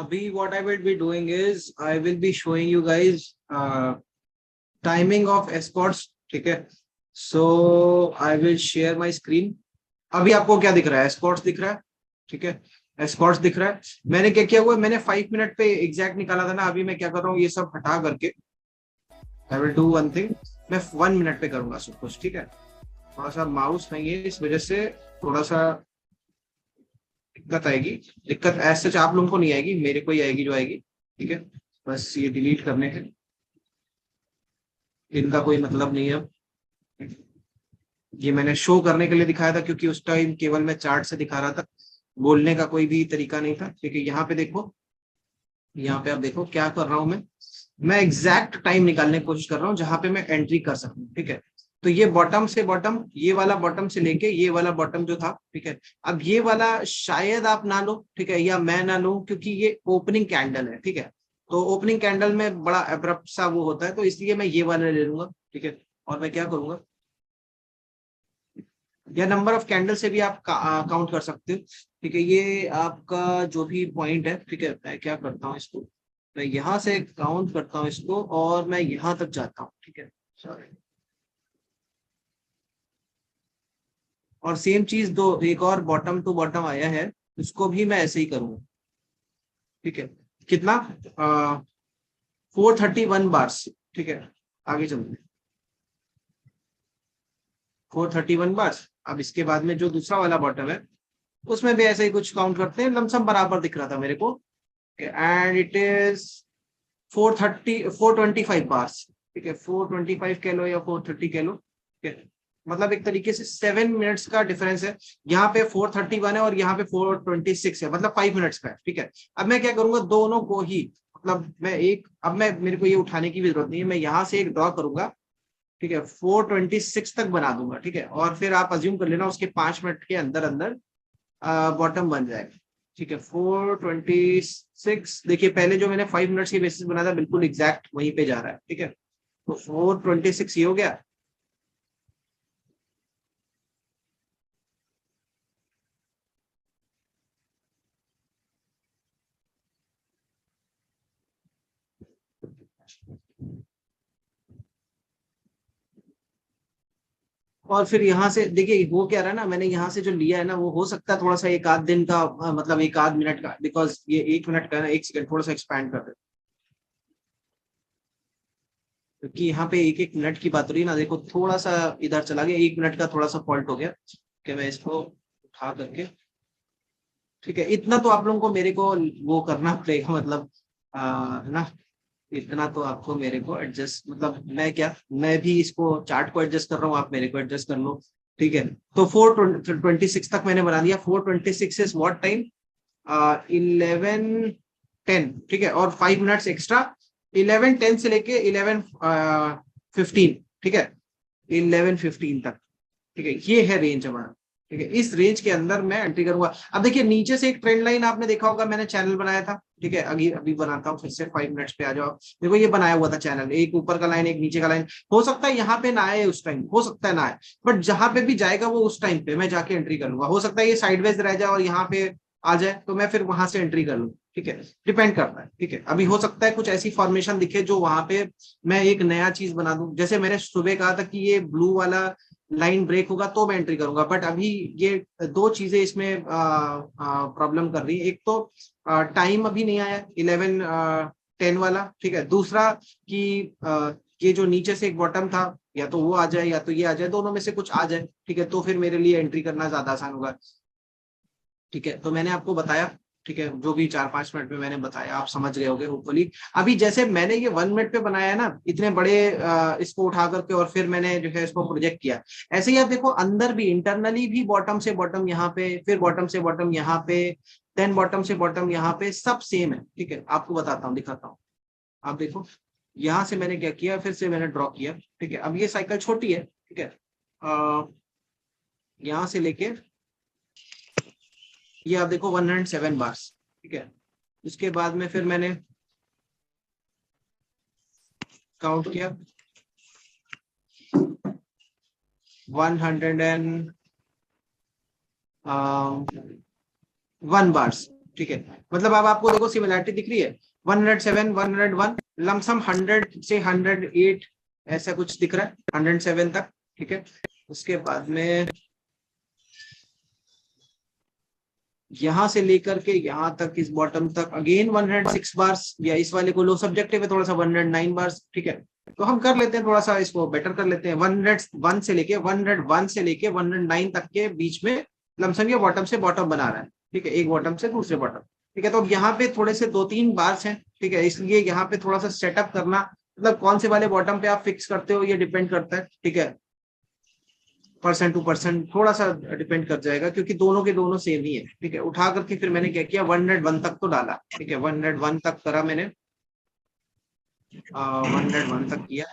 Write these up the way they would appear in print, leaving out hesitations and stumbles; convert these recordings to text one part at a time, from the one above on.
अभी what I will be doing is I will be showing you guys timing of escorts. ठीक है, so I will share my screen. अभी आपको क्या दिख रहा है? एस्कॉर्ट्स दिख रहा है, ठीक है, एस्कॉर्ट्स दिख रहा है। मैंने क्या किया हुआ है, मैंने 5 मिनट पे एग्जैक्ट निकाला था ना। अभी मैं क्या कर रहा हूँ, ये सब हटा करके I will do one thing, मैं 1 मिनट पे करूंगा सब कुछ, ठीक है। थोड़ा सा माउस नहीं है, इस वजह से थोड़ा सा दिक्कत आएगी। दिक्कत ऐसे आप लोगों को नहीं आएगी, मेरे को ही आएगी जो आएगी, ठीक है। बस ये डिलीट करने हैं, इनका कोई मतलब नहीं है। ये मैंने शो करने के लिए दिखाया था, क्योंकि उस टाइम केवल मैं चार्ट से दिखा रहा था, बोलने का कोई भी तरीका नहीं था, ठीक है। यहाँ पे देखो, यहाँ पे आप देखो क्या कर रहा हूं मैं एग्जैक्ट टाइम निकालने की कोशिश कर रहा हूँ जहां पे मैं एंट्री कर सकूं, ठीक है। तो ये बॉटम से बॉटम, ये वाला बॉटम से लेके ये वाला बॉटम जो था, ठीक है। अब ये वाला शायद आप ना लो, ठीक है, या मैं ना लूं, क्योंकि ये ओपनिंग कैंडल है, ठीक है। तो ओपनिंग कैंडल में बड़ा अब्रप्ट सा वो होता है, तो इसलिए मैं ये वाला ले लूंगा, ठीक है। और मैं क्या करूंगा, या नंबर ऑफ कैंडल से भी आप काउंट कर सकते हो, ठीक है। ये आपका जो भी पॉइंट है, ठीक है। मैं क्या करता हूँ, इसको मैं यहाँ से काउंट करता हूँ इसको, और मैं यहाँ तक जाता हूँ, ठीक है। सॉरी, और सेम चीज दो, एक और बॉटम टू बॉटम आया है, उसको भी मैं ऐसे ही करूंगा, ठीक है। कितना 431 बार्स, ठीक है। आगे चलते हैं, 431 बार्स। अब इसके बाद में जो दूसरा वाला बॉटम है, उसमें भी ऐसे ही कुछ काउंट करते हैं, लमसम बराबर दिख रहा था मेरे को, एंड इट इज 425 बार्स, ठीक है। 425 कह लो या 430 कह लो, ठीक है। मतलब एक तरीके से 7 मिनट्स का डिफरेंस है। यहाँ पे 431 है और यहाँ पे 426 है, मतलब 5 मिनट्स का है, ठीक है। अब मैं क्या करूंगा, दोनों को ही, मतलब मैं एक, अब मैं, मेरे को ये उठाने की भी जरूरत नहीं है, मैं यहाँ से एक ड्रॉ करूंगा, ठीक है। 426 तक बना दूंगा, ठीक है। और फिर आप अज्यूम कर लेना उसके 5 मिनट के अंदर अंदर बॉटम बन जाएगा, ठीक है। 426, देखिए पहले जो मैंने 5 मिनट्स की बेसिस बनाया था, बिल्कुल एग्जैक्ट वहीं पे जा रहा है, ठीक है। तो 426 ये हो गया। और फिर यहाँ से देखिए वो क्या रहा है ना, मैंने यहाँ से जो लिया है ना, वो हो सकता है थोड़ा सा एक आध दिन का, मतलब एक आध मिनट का, बिकॉज ये 1 मिनट का है ना, 1 सेकंड थोड़ा सा एक्सपैंड कर दे, क्योंकि यहाँ पे एक एक मिनट की बात हो रही है ना। देखो थोड़ा सा इधर चला गया, 1 मिनट का थोड़ा सा फॉल्ट हो गया, कि मैं इसको उठा करके, ठीक है। इतना तो आप लोगों को मेरे को वो करना पड़ेगा, मतलब है ना, इतना तो आपको मेरे को एडजस्ट, मतलब मैं क्या, मैं भी इसको चार्ट को एडजस्ट कर रहा हूँ, आप मेरे को एडजस्ट कर लो, ठीक है। तो 426 तक मैंने बना दिया। 426 इज व्हाट टाइम, 11:10, ठीक है। और 5 मिनट्स एक्स्ट्रा, 11:10 से लेके 11:15, ठीक है, 11:15 तक, ठीक है। ये है रेंज हमारा, ठीक है। इस रेंज के अंदर मैं एंट्री करूंगा। अब देखिए नीचे से एक ट्रेंड लाइन आपने देखा होगा, मैंने चैनल बनाया था, ठीक है। अभी अभी बनाता हूँ फिर से, 5 मिनट्स पे आ जाओ। देखो ये बनाया हुआ था चैनल, एक ऊपर का लाइन एक नीचे का लाइन। हो सकता है यहाँ पे ना आए उस टाइम, हो सकता है ना आए, बट जहां पे भी जाएगा वो उस टाइम पे मैं जाके एंट्री कर लूंगा। हो सकता है ये साइडवेज रह जाए और यहाँ पे आ जाए, तो मैं फिर वहां से एंट्री कर लूँ, ठीक है। डिपेंड करता है, ठीक है। अभी हो सकता है कुछ ऐसी फॉर्मेशन दिखे जो वहां पे मैं एक नया चीज बना दूं, जैसे मैंने सुबह कहा था कि ये ब्लू वाला लाइन ब्रेक होगा तो मैं एंट्री करूंगा। बट अभी ये दो चीजें इसमें प्रॉब्लम कर रही है। एक तो टाइम अभी नहीं आया 11:10 वाला, ठीक है। दूसरा कि ये जो नीचे से एक बॉटम था, या तो वो आ जाए या तो ये आ जाए, दोनों में से कुछ आ जाए, ठीक है। तो फिर मेरे लिए एंट्री करना ज्यादा आसान होगा, ठीक है। तो मैंने आपको बताया, ठीक है, जो भी 4-5 मिनट में मैंने बताया आप समझ गए होंगे होपफुली। अभी जैसे मैंने ये 1 मिनट पे बनाया है ना, इतने बड़े इसको उठा करके, और फिर मैंने जो है इसको प्रोजेक्ट किया, ऐसे ही आप देखो अंदर भी इंटरनली भी बॉटम से बॉटम यहाँ पे, फिर बॉटम से बॉटम यहाँ पे, देन बॉटम से बॉटम यहाँ पे, सब सेम है, ठीक है। आपको बताता हूँ, दिखाता हूँ। आप देखो यहाँ से मैंने क्या किया, फिर से मैंने ड्रॉ किया, ठीक है। अब ये साइकिल छोटी है, ठीक है। यहाँ से लेके ये आप देखो 107 बार्स, ठीक है। उसके बाद में फिर मैंने काउंट किया 101 बार्स, ठीक है, मतलब अब आपको देखो सिमिलैरिटी दिख रही है, 107, 101, लमसम 100 से 108 ऐसा कुछ दिख रहा है, 107 तक। ठीक है, उसके बाद में यहां से लेकर के यहां तक इस बॉटम तक अगेन 106 बार्स, या इस वाले को लो सब्जेक्टिव है थोड़ा सा, 109 बार्स। ठीक है, तो हम कर लेते हैं थोड़ा सा इसको बेटर कर लेते हैं, 101 से लेके 101 से लेके 109 तक के बीच में लमसम ये बॉटम से बॉटम बना रहा है। ठीक है, एक बॉटम से दूसरे बॉटम। ठीक है, तो अब यहाँ पे थोड़े से 2-3 बार्स हैं। ठीक है, इसलिए यहाँ पे थोड़ा सा सेटअप करना, मतलब कौन से वाले बॉटम पे आप फिक्स करते हो ये डिपेंड करता है। ठीक है, परसेंट टू परसेंट थोड़ा सा डिपेंड कर जाएगा, क्योंकि दोनों के दोनों सेम ही है। ठीक है, उठा करके फिर मैंने क्या किया, 101 तक तो डाला। ठीक है, 101 तक करा मैंने, 101 तक किया।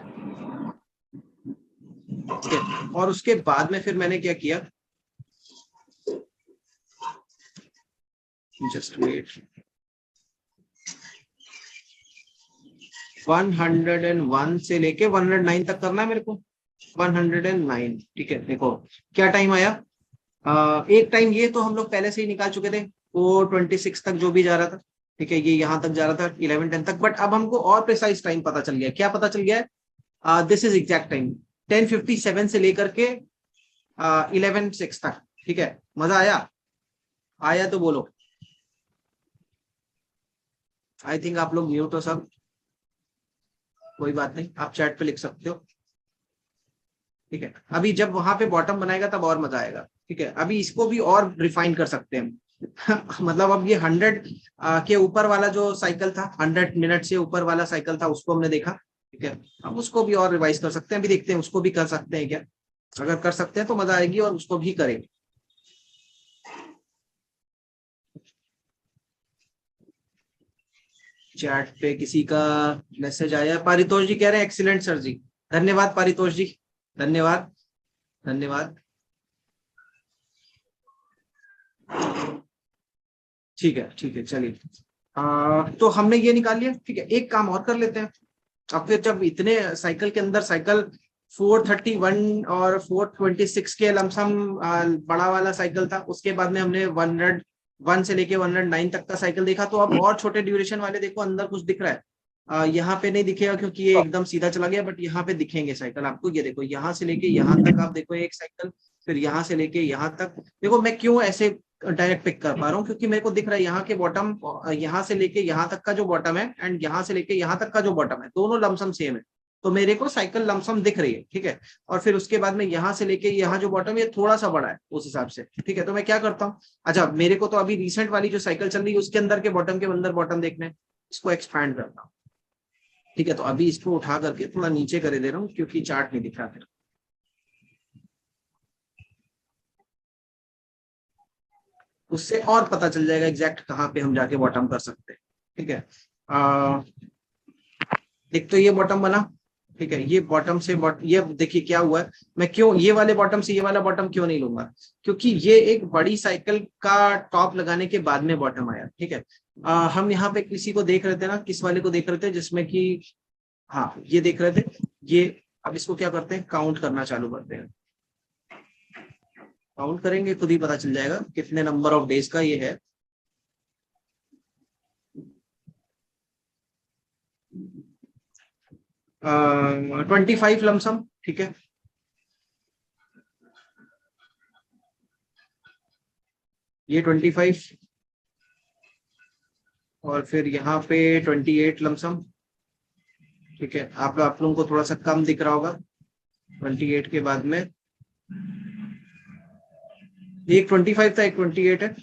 ठीक है, और उसके बाद में फिर मैंने क्या किया, जस्ट वेट, 101 से लेके 109 तक करना है मेरे को, 109। ठीक है, देखो क्या टाइम आया, एक टाइम ये तो हम लोग पहले से ही निकाल चुके थे, वो 26 तक जो भी जा रहा था। ठीक है, ये यहाँ तक जा रहा था 11:10 तक, बट अब हमको और प्रिसाइज टाइम पता चल गया। क्या पता चल गया है, दिस इज एग्जैक्ट टाइम, 10:57 से लेकर के 11:06 तक। ठीक है, मजा आया? आया तो बोलो। आई थिंक आप लोग म्यूट हो सब, कोई बात नहीं, आप चैट पे लिख सकते हो। ठीक है, अभी जब वहां पे बॉटम बनाएगा तब और मजा आएगा। ठीक है, अभी इसको भी और रिफाइन कर सकते हैं मतलब अब ये 100 के ऊपर वाला जो साइकिल था, 100 मिनट से ऊपर वाला साइकिल था, उसको हमने देखा। ठीक है, अब उसको भी और रिवाइज कर सकते हैं, अभी देखते हैं उसको भी कर सकते हैं क्या। अगर कर सकते हैं तो मजा आएगी, और उसको भी करेंगे। चैट पे किसी का मैसेज आया, पारितोष जी कह रहे हैं एक्सीलेंट सर जी, धन्यवाद पारितोष जी, धन्यवाद धन्यवाद। ठीक है चलिए, तो हमने ये निकाल लिया। ठीक है, एक काम और कर लेते हैं। अब फिर जब इतने साइकिल के अंदर साइकिल 431 और 426 के लमसम बड़ा वाला साइकिल था, उसके बाद में हमने 101 से लेके 109 तक का साइकिल देखा, तो अब और छोटे ड्यूरेशन वाले देखो अंदर कुछ दिख रहा है। यहाँ पे नहीं दिखेगा क्योंकि ये एकदम सीधा चला गया, बट यहाँ पे दिखेंगे साइकिल आपको। ये देखो यहाँ से लेके यहाँ तक आप देखो एक साइकिल, फिर यहाँ से लेके यहाँ तक। देखो मैं क्यों ऐसे डायरेक्ट पिक कर पा रहा हूँ, क्योंकि मेरे को दिख रहा है यहाँ के बॉटम, यहाँ से लेके यहाँ तक का जो बॉटम है एंड यहाँ से लेके यहाँ तक का जो बॉटम है, दोनों लमसम सेम है। तो मेरे को साइकिल लमसम दिख रही है। ठीक है, और फिर उसके बाद में यहाँ से लेके यहाँ जो बॉटम है थोड़ा सा बड़ा है उस हिसाब से। ठीक है, तो मैं क्या करता हूँ, अच्छा मेरे को तो अभी रिसेंट वाली जो साइकिल चल रही है उसके अंदर के बॉटम के अंदर बॉटम देखने, इसको एक्सपैंड करता हूँ। ठीक है, तो अभी इसको उठा करके थोड़ा नीचे कर दे रहा हूँ क्योंकि चार्ट नहीं दिख रहा फिर, उससे और पता चल जाएगा एग्जैक्ट कहाँ पे हम जाके बॉटम कर सकते हैं। ठीक है, एक तो ये बॉटम बना। ठीक है, ये बॉटम से ये देखिए क्या हुआ है, मैं क्यों ये वाले बॉटम से ये वाला बॉटम क्यों नहीं लूंगा, क्योंकि ये एक बड़ी साइकिल का टॉप लगाने के बाद में बॉटम आया। ठीक है, हम यहाँ पे किसी को देख रहे थे ना, किस वाले को देख रहे थे जिसमें कि, हाँ ये देख रहे थे ये। अब इसको क्या करते हैं, काउंट करना चालू करते हैं, काउंट करेंगे खुद ही पता चल जाएगा कितने नंबर ऑफ डेज का ये है। आ, 25 लमसम। ठीक है, ये 25, और फिर यहाँ पे 28 लमसम। ठीक है, आप लोगों को थोड़ा सा कम दिख रहा होगा, 28 के बाद में एक 25 था, एक 28 है।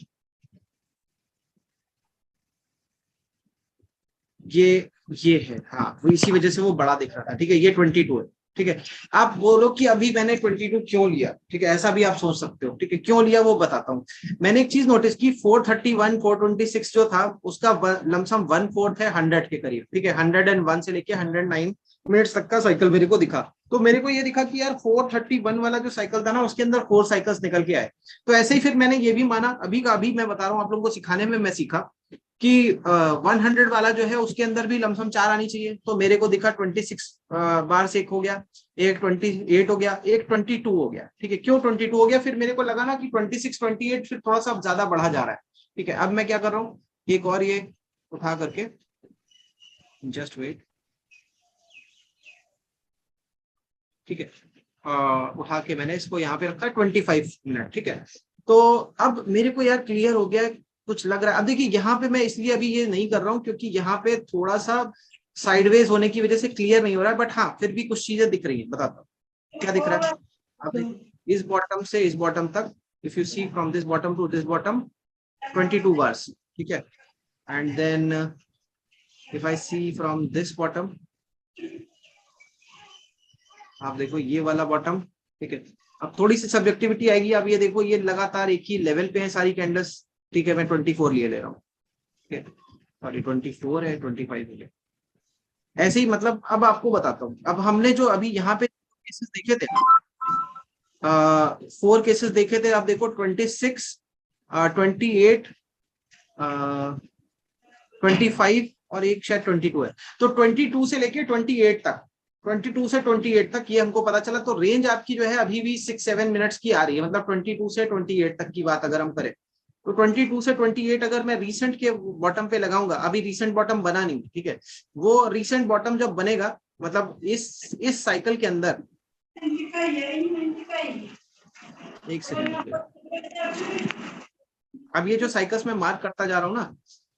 ये है, हाँ वो इसी वजह से वो बड़ा दिख रहा था। ठीक है, ये 22 है। ठीक है, आप बोलो कि अभी मैंने 22 क्यों लिया, ठीक है ऐसा भी आप सोच सकते हो। ठीक है, क्यों लिया वो बताता हूँ। मैंने एक चीज नोटिस की, 431 426 जो था उसका लमसम 1/4 है 100 के करीब। ठीक है, 101 से लेके 109 मिनट्स तक का साइकिल मेरे को दिखा। तो मेरे को ये दिखा कि यार 431 वाला जो साइकिल था ना उसके अंदर 4 साइकिल्स निकल के आए। तो ऐसे ही फिर मैंने ये भी माना, अभी का अभी मैं बता रहा हूँ आप लोगों को सिखाने में, मैं सीखा कि 100 वाला जो है उसके अंदर भी लमसम 4 आनी चाहिए। तो मेरे को दिखा 26 बार से एक हो गया, एक 28 हो गया, एक 22 हो गया। ठीक है, क्यों 22 हो गया, फिर मेरे को लगा ना कि 26 28 फिर थोड़ा सा ज्यादा बढ़ा जा रहा है। ठीक है, अब मैं क्या कर रहा हूँ, एक और ये उठा करके, जस्ट वेट, ठीक है, उठा के मैंने इसको यहाँ पे रखा 25 मिनट, ठीक है। तो अब मेरे को यार क्लियर हो गया, कुछ लग रहा है। अब देखिए यहाँ पे मैं इसलिए अभी ये नहीं कर रहा हूँ क्योंकि यहाँ पे थोड़ा सा साइडवेज होने की वजह से क्लियर नहीं हो रहा है, बट हाँ फिर भी कुछ चीजें दिख रही है, बताता हूँ क्या दिख रहा है। अब देखिए इस बॉटम से इस बॉटम तक, if you see from this bottom to this bottom 22 bars, ठीक है। And then if I see from this bottom, आप देखो ये वाला बॉटम, ठीक है। अब थोड़ी सी सब्जेक्टिविटी आएगी। अब ये देखो ये लगातार एक ही लेवल पे है सारी कैंडल्स, ठीक है। मैं 24 लिए ले रहा हूँ, ठीक है, सॉरी 24 है, 25 ले, ऐसे ही मतलब। अब आपको बताता हूँ, अब हमने जो अभी यहाँ पे केसेस देखे थे, 4 केसेस देखे थे, आप देखो 26, 28, 25 और एक शायद 22 है। तो 22 से लेके 28 तक, 22 से 28 तक ये हमको पता चला। तो रेंज आपकी जो है अभी भी 6-7 मिनट्स की आ रही है, मतलब 22 से 28 तक की बात अगर हम करें तो 22 से 28 अगर मैं रिसेंट के बॉटम पे लगाऊंगा, अभी रिसेंट बॉटम बना नहीं, ठीक है। वो रिसेंट बॉटम जब बनेगा, मतलब इस साइकिल के अंदर, एक सेकंड, अब ये जो साइकिल्स में मार्क करता जा रहा हूँ ना,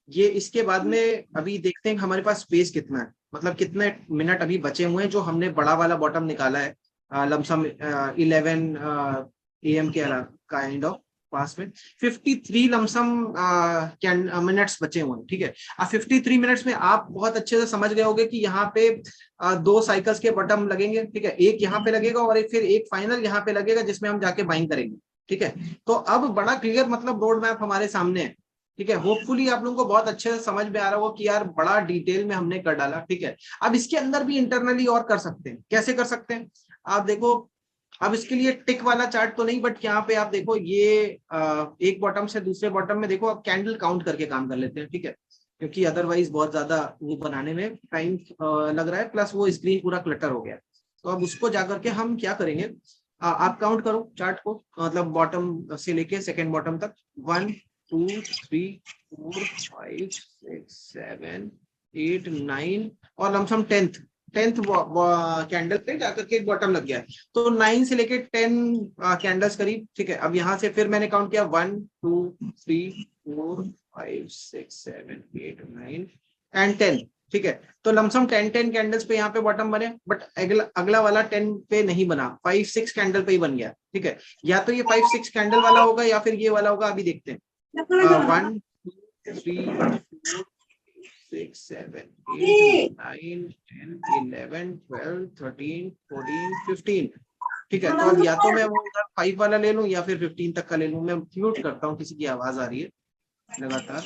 ये इसके बाद में अभी देखते हैं कि हमारे पास स्पेस कितना है, मतलब कितने मिनट अभी बचे हुए हैं जो हमने बड़ा वाला बॉटम निकाला है, लमसम 11 AM के काइंड ऑफ पास में 53 लमसम मिनट्स बचे हुए हैं, ठीक है। अब 53 मिनट्स में आप बहुत अच्छे से समझ गए होंगे कि यहाँ पे 2 साइकिल्स के बॉटम लगेंगे, ठीक है। एक यहाँ पे लगेगा और फिर एक फाइनल यहाँ पे लगेगा जिसमें हम जाके बाइंग करेंगे, ठीक है। तो अब बड़ा क्लियर मतलब रोड मैप हमारे सामने है, ठीक है। होपफुली आप लोगों को बहुत अच्छे से समझ में आ रहा हो कि यार बड़ा डिटेल में हमने कर डाला, ठीक है। अब इसके अंदर भी इंटरनली और कर सकते हैं। कैसे कर सकते हैं आप देखो, अब इसके लिए टिक वाला चार्ट तो नहीं, बट यहाँ पे आप देखो ये एक बॉटम से दूसरे बॉटम में देखो, अब कैंडल काउंट करके काम कर लेते हैं, ठीक है, क्योंकि अदरवाइज बहुत ज्यादा वो बनाने में टाइम लग रहा है, प्लस वो स्क्रीन पूरा क्लटर हो गया। तो अब उसको जाकर के हम क्या करेंगे, आप काउंट करो चार्ट को, मतलब बॉटम से लेके सेकेंड बॉटम तक, 1 2 3 4 5 6 7 8 9 और लमसम 10th कैंडल पे जाकर के एक बॉटम लग गया है। तो 9 से लेके 10 कैंडल्स करीब, ठीक है। अब यहाँ से फिर मैंने काउंट किया 1 2 3 4 5 6 7 8 9 एंड 10, ठीक है। तो लमसम 10 कैंडल्स पे यहाँ पे बॉटम बने, बट अगला वाला 10 पे नहीं बना, 5-6 कैंडल पे ही बन गया, ठीक है। या तो ये 5-6 कैंडल वाला होगा या फिर ये वाला होगा, अभी देखते हैं। 1 2 3 4 6 7 8 9 10 11 12 13 14 15, ठीक है। तो अब या तो मैं वो उधर 5 वाला ले लूं या फिर 15 तक का ले लूं। मैं म्यूट करता हूँ, किसी की आवाज आ रही है लगातार,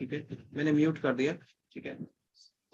ठीक है, मैंने म्यूट कर दिया, ठीक है।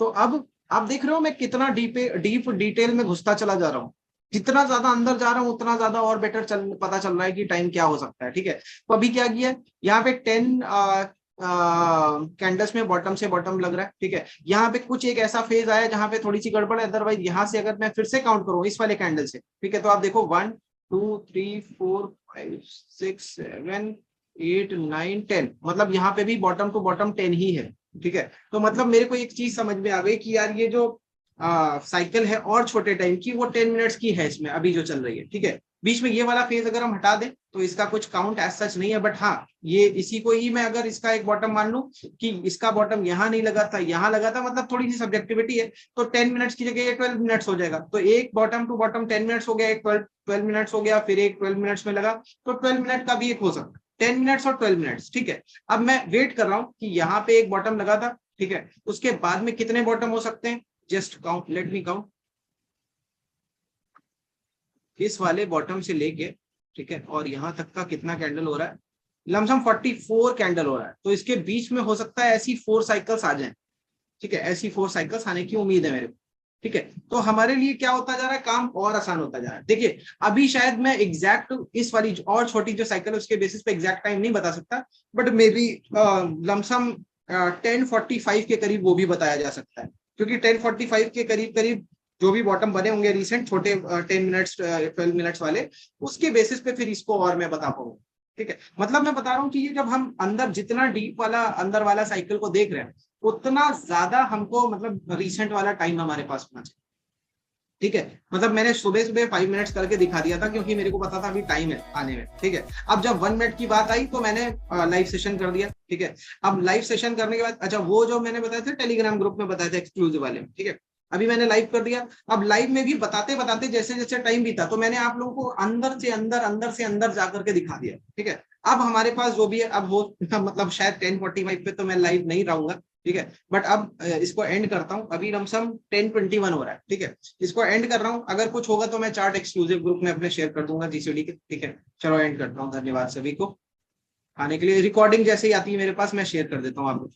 तो अब आप देख रहे हो मैं कितना डीप डिटेल में घुसता चला जा रहा हूँ। जितना ज्यादा अंदर जा रहा हूँ उतना ज्यादा और बेटर पता चल रहा है कि टाइम क्या हो सकता है, ठीक है। तो अभी क्या किया है, यहाँ पे 10 कैंडल्स में बॉटम से बॉटम लग रहा है, ठीक है। यहाँ पे कुछ एक ऐसा फेज आया जहां पे थोड़ी सी गड़बड़ है, अदरवाइज यहाँ से अगर मैं फिर से काउंट करूँ इस वाले कैंडल से, ठीक है, तो आप देखो 1 2 3 4 5 6 7 8 9 10, मतलब यहाँ पे भी बॉटम टू बॉटम 10 ही है, ठीक है। तो मतलब मेरे को एक चीज समझ में आ गई कि यार ये जो साइकिल है और छोटे टाइम की, वो 10 मिनट्स की है इसमें अभी जो चल रही है, ठीक है। बीच में ये वाला फेज अगर हम हटा दें तो इसका कुछ काउंट एज सच नहीं है, बट हाँ ये इसी को ही मैं अगर इसका एक बॉटम मान लूं कि इसका बॉटम यहाँ नहीं लगा था यहाँ लगा था, मतलब थोड़ी सी सब्जेक्टिविटी है, तो 10 मिनट्स की जगह ये 12 मिनट्स हो जाएगा। तो एक बॉटम टू बॉटम 10 मिनट्स हो गया, एक 12 मिनट्स हो गया, फिर एक 12 मिनट्स में लगा, तो 12 मिनट का भी एक हो सकता है, 10 मिनट्स और 12 मिनट्स, ठीक है। अब मैं वेट कर रहा हूँ कि यहाँ पे एक बॉटम लगा था, ठीक है, उसके बाद में कितने बॉटम हो सकते हैं, just count, let me count. इस वाले बॉटम से लेके, ठीक है, और यहां तक का कितना कैंडल हो रहा है, लमसम 44 कैंडल हो रहा है। तो इसके बीच में हो सकता है ऐसी 4 साइकिल्स आ जाएं, ठीक है, ऐसी 4 साइकिल्स आने की उम्मीद है मेरे को, ठीक है। तो हमारे लिए क्या होता जा रहा है, काम और आसान होता जा रहा है। देखिए अभी शायद मैं एग्जैक्ट इस वाली और छोटी जो साइकिल है उसके बेसिस पे एग्जैक्ट टाइम नहीं बता सकता, बट मे बी लमसम 10:45 के करीब वो भी बताया जा सकता है, क्योंकि 10:45 के करीब करीब जो भी बॉटम बने होंगे रिसेंट छोटे 10 मिनट्स 12 मिनट्स वाले, उसके बेसिस पे फिर इसको और मैं बता पाऊंगा। ठीक है, मतलब मैं बता रहा हूँ कि ये जब हम अंदर जितना डीप वाला अंदर वाला साइकिल को देख रहे हैं उतना ज्यादा हमको मतलब रिसेंट वाला टाइम हमारे पास होना चाहिए। ठीक है, मतलब मैंने सुबह सुबह 5 मिनट्स करके दिखा दिया था क्योंकि मेरे को पता था अभी टाइम है आने में। ठीक है, अब जब 1 मिनट की बात आई तो मैंने लाइव सेशन कर दिया। ठीक है, अब लाइव सेशन करने के बाद अच्छा वो जो मैंने बताया था टेलीग्राम ग्रुप में बताया था एक्सक्लूसिव वाले में, ठीक है, अभी मैंने लाइव कर दिया। अब लाइव में भी बताते बताते जैसे जैसे टाइम बीता तो मैंने आप लोगों को अंदर से अंदर जाकर के दिखा दिया। ठीक है, अब हमारे पास जो भी है अब वो मतलब शायद 10:45 पे तो मैं लाइव नहीं रहूंगा। ठीक है, बट अब इसको एंड करता हूँ, अभी लमसम 10:21 हो रहा है। ठीक है, इसको एंड कर रहा हूँ, अगर कुछ होगा तो मैं चार्ट एक्सक्लूसिव ग्रुप में अपने शेयर कर दूंगा जीसीडी के। ठीक है, चलो एंड करता हूँ, धन्यवाद सभी को आने के लिए। रिकॉर्डिंग जैसे ही आती है मेरे पास मैं शेयर कर देता हूँ आपको।